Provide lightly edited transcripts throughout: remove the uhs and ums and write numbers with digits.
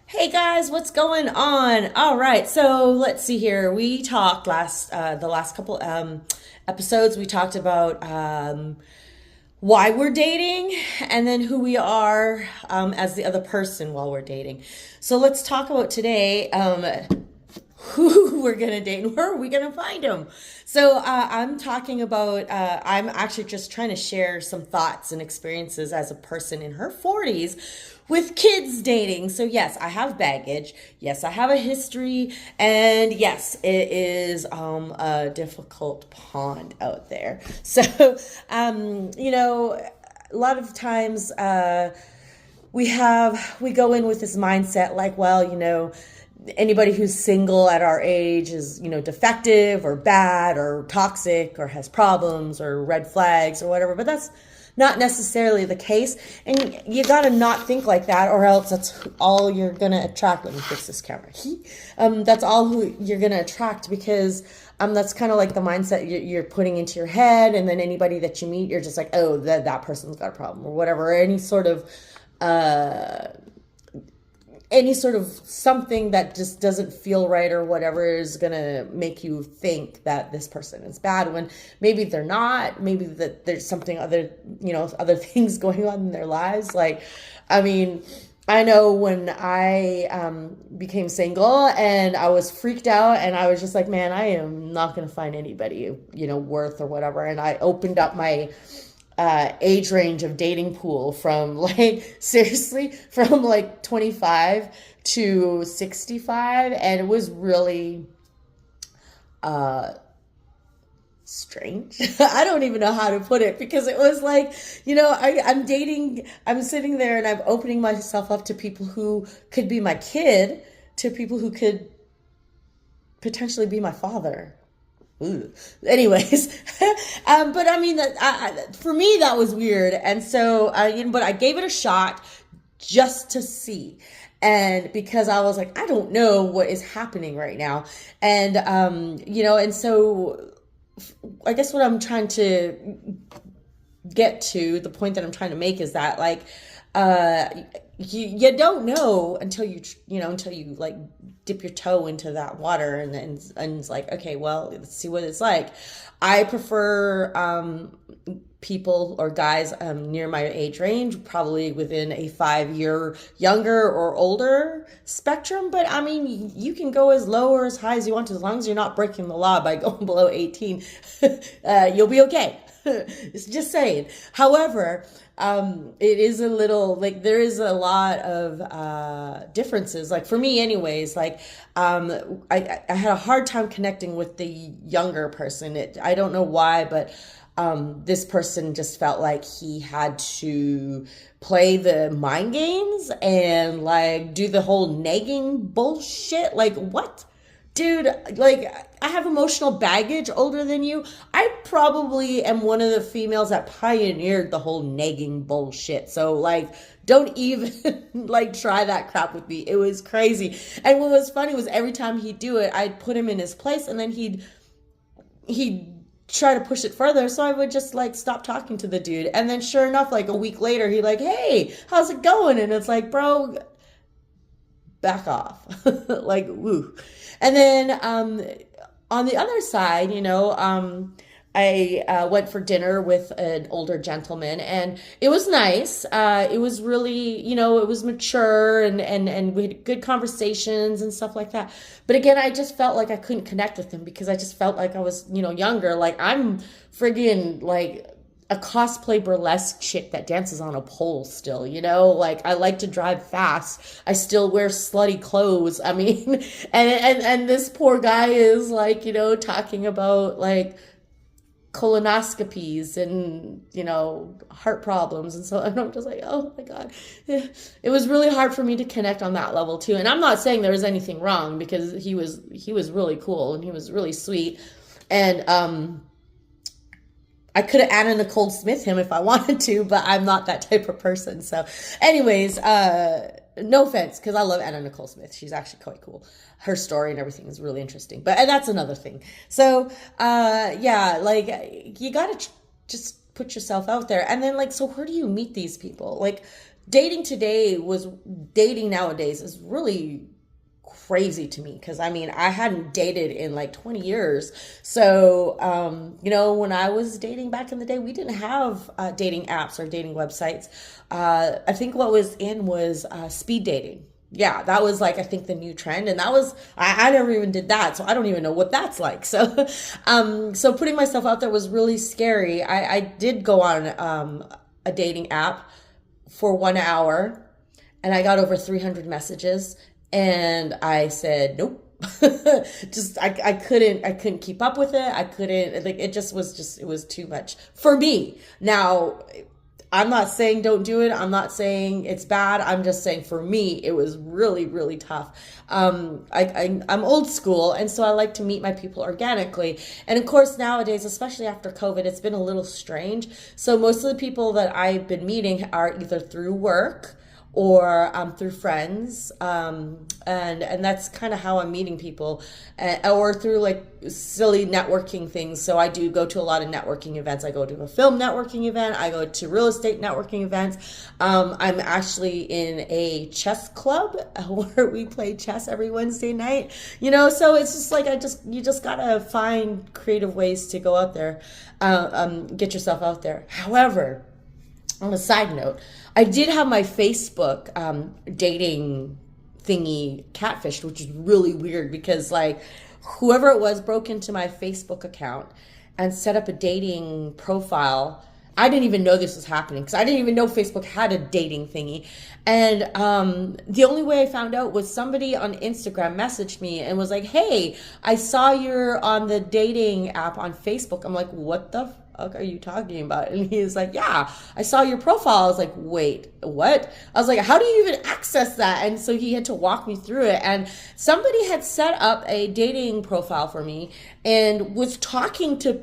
Hey guys, what's going on? All right, so let's see here. We talked the last couple episodes. We talked about why we're dating, and then who we are as the other person while we're dating. So let's talk about today. Who we're gonna date and where are we gonna find them. So I'm talking about, I'm actually just trying to share some thoughts and experiences as a person in her 40s with kids dating. So yes, I have baggage. Yes, I have a history. And yes, it is a difficult pond out there. So, a lot of times we go in with this mindset like, well, anybody who's single at our age is, defective or bad or toxic or has problems or red flags or whatever. But that's not necessarily the case. And you got to not think like that, or else that's all you're going to attract. Let me fix this camera. That's all who you're going to attract, because that's kind of like the mindset you're putting into your head. And then anybody that you meet, you're just like, oh, that person's got a problem or whatever, or any sort of something that just doesn't feel right or whatever is going to make you think that this person is bad, when maybe they're not. Maybe that there's something other things going on in their lives. I know when I became single and I was freaked out and I was just like, man, I am not going to find anybody, worth or whatever. And I opened up my age range of dating pool from seriously from 25 to 65, and it was really strange. I don't even know how to put it, because it was like, I'm sitting there and I'm opening myself up to people who could be my kid, to people who could potentially be my father. Ooh. Anyways, but I mean that for me that was weird, and so but I gave it a shot just to see, and because I was like, I don't know what is happening right now, and and so I guess what I'm trying to get to, the point that I'm trying to make, is that you don't know until you dip your toe into that water, and it's like, okay, well, let's see what it's like. I prefer people or guys near my age range, probably within a 5-year younger or older spectrum. But I mean, you can go as low or as high as you want, as long as you're not breaking the law by going below 18. You'll be okay. It's just saying. However, it is a little, there is a lot of differences. For me anyways, I had a hard time connecting with the younger person. I don't know why, but this person just felt like he had to play the mind games and do the whole nagging bullshit. What? Dude, I have emotional baggage older than you. I probably am one of the females that pioneered the whole nagging bullshit. So, don't even, try that crap with me. It was crazy. And what was funny was every time he'd do it, I'd put him in his place, and then he'd try to push it further. So I would just, stop talking to the dude. And then sure enough, a week later, he'd hey, how's it going? And it's like, bro, back off. Woo. And then on the other side, I went for dinner with an older gentleman, and it was nice. It was really, it was mature, and we had good conversations and stuff like that. But again, I just felt like I couldn't connect with him, because I just felt like I was, younger. I'm friggin' a cosplay burlesque chick that dances on a pole still, I like to drive fast. I still wear slutty clothes. I mean, and this poor guy is talking about colonoscopies and, heart problems. And so I'm just like, oh my God. It was really hard for me to connect on that level too. And I'm not saying there was anything wrong, because he was really cool and he was really sweet. And, I could have Anna Nicole Smith him if I wanted to, but I'm not that type of person. So anyways, no offense, because I love Anna Nicole Smith. She's actually quite cool. Her story and everything is really interesting, and that's another thing. So, you got to just put yourself out there. And then so where do you meet these people? dating nowadays is really crazy to me, because I mean, I hadn't dated in like 20 years. So when I was dating back in the day, we didn't have dating apps or dating websites. I think what was in was speed dating. Yeah, that was like, I think, the new trend, and that was, I never even did that, so I don't even know what that's like. So so putting myself out there was really scary. I did go on a dating app for 1 hour, and I got over 300 messages, and I said nope. Just I couldn't keep up with it. I couldn't, like, it was too much for me. Now, I'm not saying don't do it. I'm not saying it's bad. I'm just saying, for me, it was really, really tough. I'm old school, and so I like to meet my people organically. And of course, nowadays, especially after COVID, it's been a little strange. So most of the people that I've been meeting are either through work or through friends, and that's kind of how I'm meeting people, or through like silly networking things. So I do go to a lot of networking events. I go to a film networking event. I go to real estate networking events. I'm actually in a chess club where we play chess every Wednesday night. So it's just like, you just gotta find creative ways to go out there, get yourself out there. However, on a side note, I did have my Facebook dating thingy catfished, which is really weird, because like, whoever it was broke into my Facebook account and set up a dating profile. I didn't even know this was happening, because I didn't even know Facebook had a dating thingy. And the only way I found out was somebody on Instagram messaged me and was like, hey, I saw you're on the dating app on Facebook. I'm like, what the fuck are you talking about? And he was like, yeah, I saw your profile. I was like, wait, what? I was like, how do you even access that? And so he had to walk me through it. And somebody had set up a dating profile for me and was talking to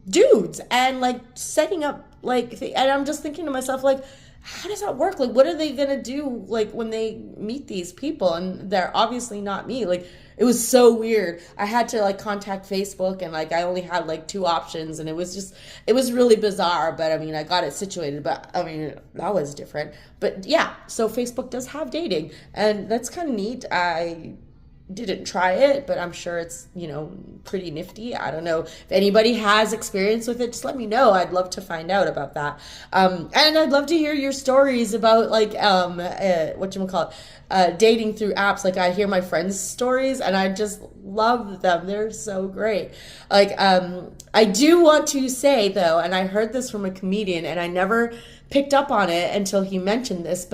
dudes and like setting up like, and I'm just thinking to myself, like, how does that work? Like, what are they gonna do like when they meet these people and they're obviously not me? Like, it was so weird. I had to like contact Facebook, and like I only had like 2 options, and it was really bizarre. But I mean, I got it situated. But I mean, that was different. But yeah, so Facebook does have dating, and that's kind of neat. I didn't try it, but I'm sure it's, pretty nifty. I don't know if anybody has experience with it. Just let me know. I'd love to find out about that. And I'd love to hear your stories about like dating through apps. Like, I hear my friends' stories and I just love them. They're so great. Like, I do want to say though, and I heard this from a comedian and I never picked up on it until he mentioned this,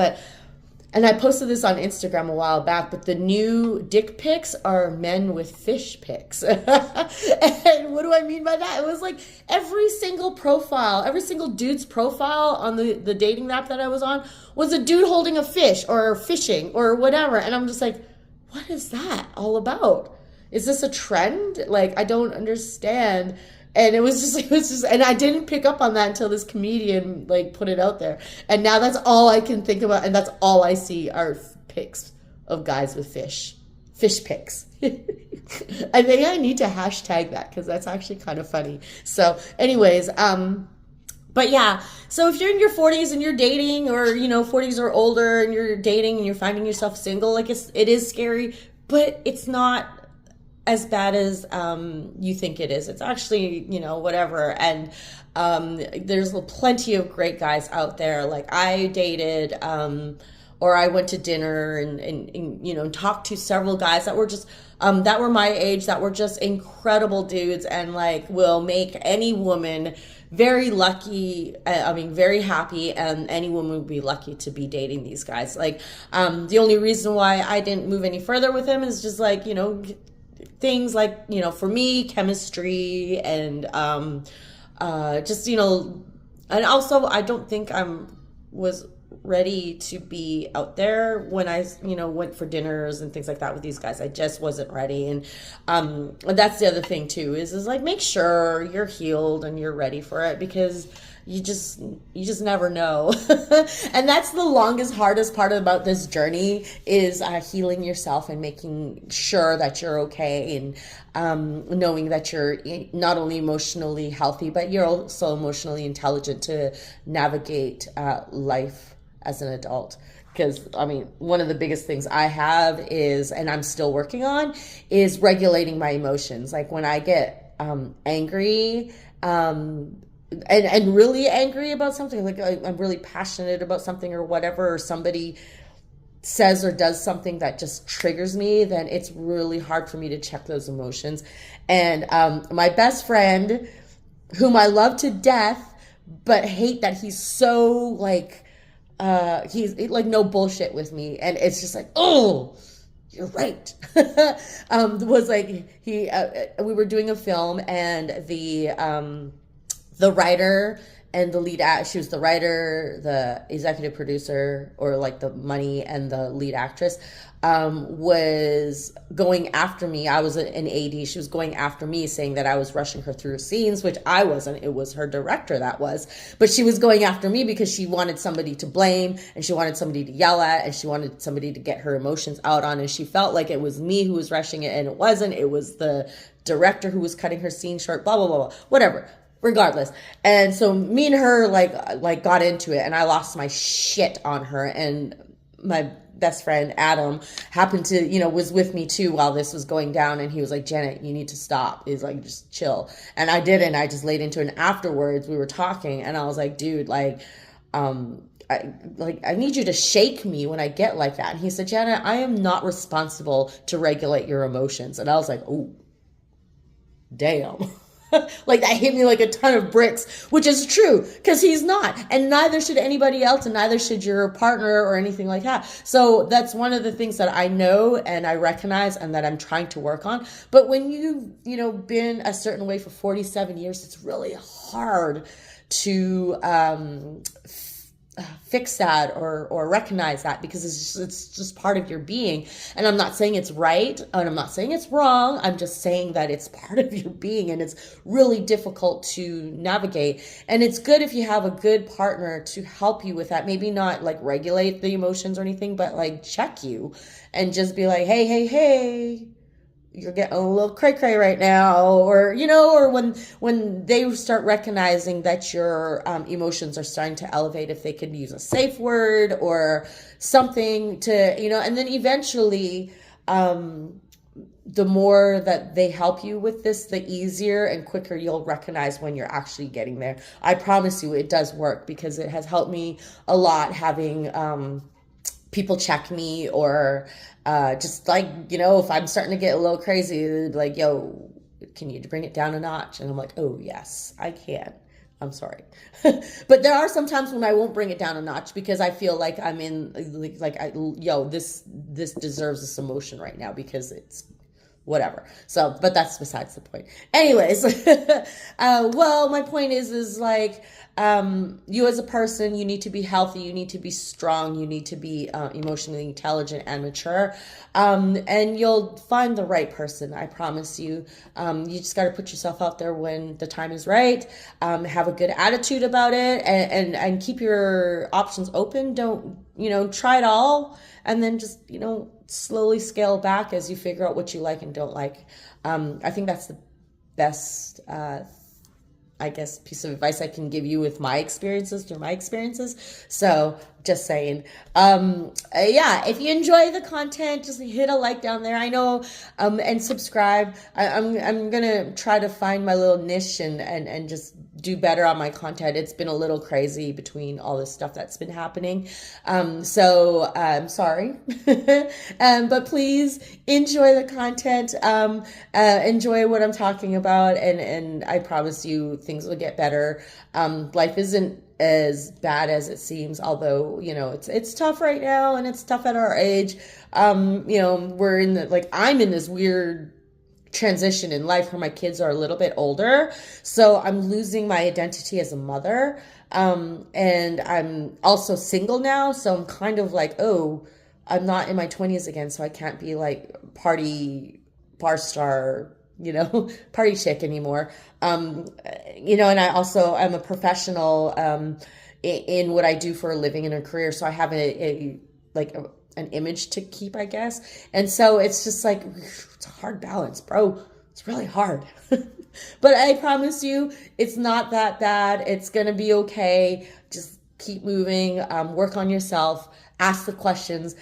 and I posted this on Instagram a while back, but the new dick pics are men with fish pics. And what do I mean by that? It was like every single dude's profile on the dating app that I was on was a dude holding a fish or fishing or whatever. And I'm just like, what is that all about? Is this a trend? Like, I don't understand. And it was just, and I didn't pick up on that until this comedian like put it out there. And now that's all I can think about. And that's all I see are pics of guys with fish pics. I think I need to hashtag that, because that's actually kind of funny. So anyways, but yeah, so if you're in your 40s and you're dating, or, 40s or older and you're dating and you're finding yourself single, like it is scary, but it's not as bad as you think it is. It's actually, whatever. And there's plenty of great guys out there. Like, I dated or I went to dinner and talked to several guys that were just that were my age, that were just incredible dudes, and like will make any woman very lucky. Very happy, and any woman would be lucky to be dating these guys. Like, the only reason why I didn't move any further with him is just like, things like, for me, chemistry and just, and also I don't think was ready to be out there when I, went for dinners and things like that with these guys. I just wasn't ready. And that's the other thing too, is like, make sure you're healed and you're ready for it, because you just never know. And that's the longest, hardest part about this journey, is healing yourself and making sure that you're okay, and knowing that you're not only emotionally healthy, but you're also emotionally intelligent to navigate life as an adult. Because, I mean, one of the biggest things I have is, and I'm still working on, is regulating my emotions. Like when I get angry, and really angry about something, like I'm really passionate about something or whatever, or somebody says or does something that just triggers me, then it's really hard for me to check those emotions. And my best friend, whom I love to death, but hate that he's so like, he's like no bullshit with me. And it's just like, oh, you're right. Was like, we were doing a film, and the writer and the lead act, she was the writer, the executive producer, or like the money, and the lead actress, was going after me. I was an AD. She was going after me, saying that I was rushing her through scenes, which I wasn't. It was her director that was. But she was going after me because she wanted somebody to blame, and she wanted somebody to yell at, and she wanted somebody to get her emotions out on. And she felt like it was me who was rushing it, and it wasn't. It was the director who was cutting her scene short, blah, blah, blah, blah, whatever. Regardless. And so me and her like got into it, and I lost my shit on her. And my best friend Adam happened to, was with me too while this was going down, and he was like, Janet, you need to stop. He's like, just chill. And I didn't. I just laid into it. And afterwards we were talking, and I was like, dude, I need you to shake me when I get like that. And he said, Janet, I am not responsible to regulate your emotions. And I was like, oh, damn. Like that hit me like a ton of bricks, which is true, because he's not, and neither should anybody else, and neither should your partner or anything like that. So that's one of the things that I know and I recognize and that I'm trying to work on. But when you've been a certain way for 47 years, it's really hard to fix that or recognize that, because it's just part of your being. And I'm not saying it's right, and I'm not saying it's wrong. I'm just saying that it's part of your being, and it's really difficult to navigate. And it's good if you have a good partner to help you with that. Maybe not like regulate the emotions or anything, but like check you and just be like, hey, you're getting a little cray-cray right now, or when they start recognizing that your emotions are starting to elevate, if they could use a safe word or something to, and then eventually, the more that they help you with this, the easier and quicker you'll recognize when you're actually getting there. I promise you it does work, because it has helped me a lot having people check me, or just like, if I'm starting to get a little crazy, like, yo, can you bring it down a notch? And I'm like, oh yes, I can. I'm sorry. But there are some times when I won't bring it down a notch, because I feel like I'm in this deserves this emotion right now, because it's whatever. So, but that's besides the point. Anyways, well, my point is like, you as a person, you need to be healthy, you need to be strong, you need to be emotionally intelligent and mature, and you'll find the right person. I promise you. You just got to put yourself out there when the time is right. Have a good attitude about it, and keep your options open. Don't try it all, and then just slowly scale back as you figure out what you like and don't like. I think that's the best piece of advice I can give you with my experiences, through my experiences. So just saying, if you enjoy the content, just hit a like down there. I know, and subscribe. I'm going to try to find my little niche and just do better on my content. It's been a little crazy between all this stuff that's been happening. So I'm sorry, but please enjoy the content, enjoy what I'm talking about. And I promise you things will get better. Life isn't as bad as it seems, although it's tough right now, and it's tough at our age. We're in I'm in this weird transition in life where my kids are a little bit older, so I'm losing my identity as a mother, and I'm also single now, so I'm kind of like, oh, I'm not in my 20s again, so I can't be like party bar star, party chick anymore. And I also am a professional in what I do for a living and a career, so I have an image to keep, I guess. And so it's just like, it's a hard balance, bro. It's really hard. But I promise you, it's not that bad. It's going to be okay. Just keep moving, work on yourself, ask the questions,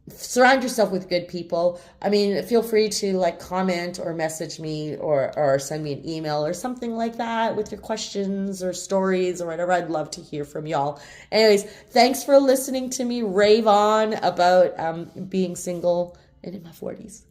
surround yourself with good people. I mean, feel free to like comment or message me or send me an email or something like that with your questions or stories or whatever. I'd love to hear from y'all. Anyways, thanks for listening to me rave on about being single and in my 40s.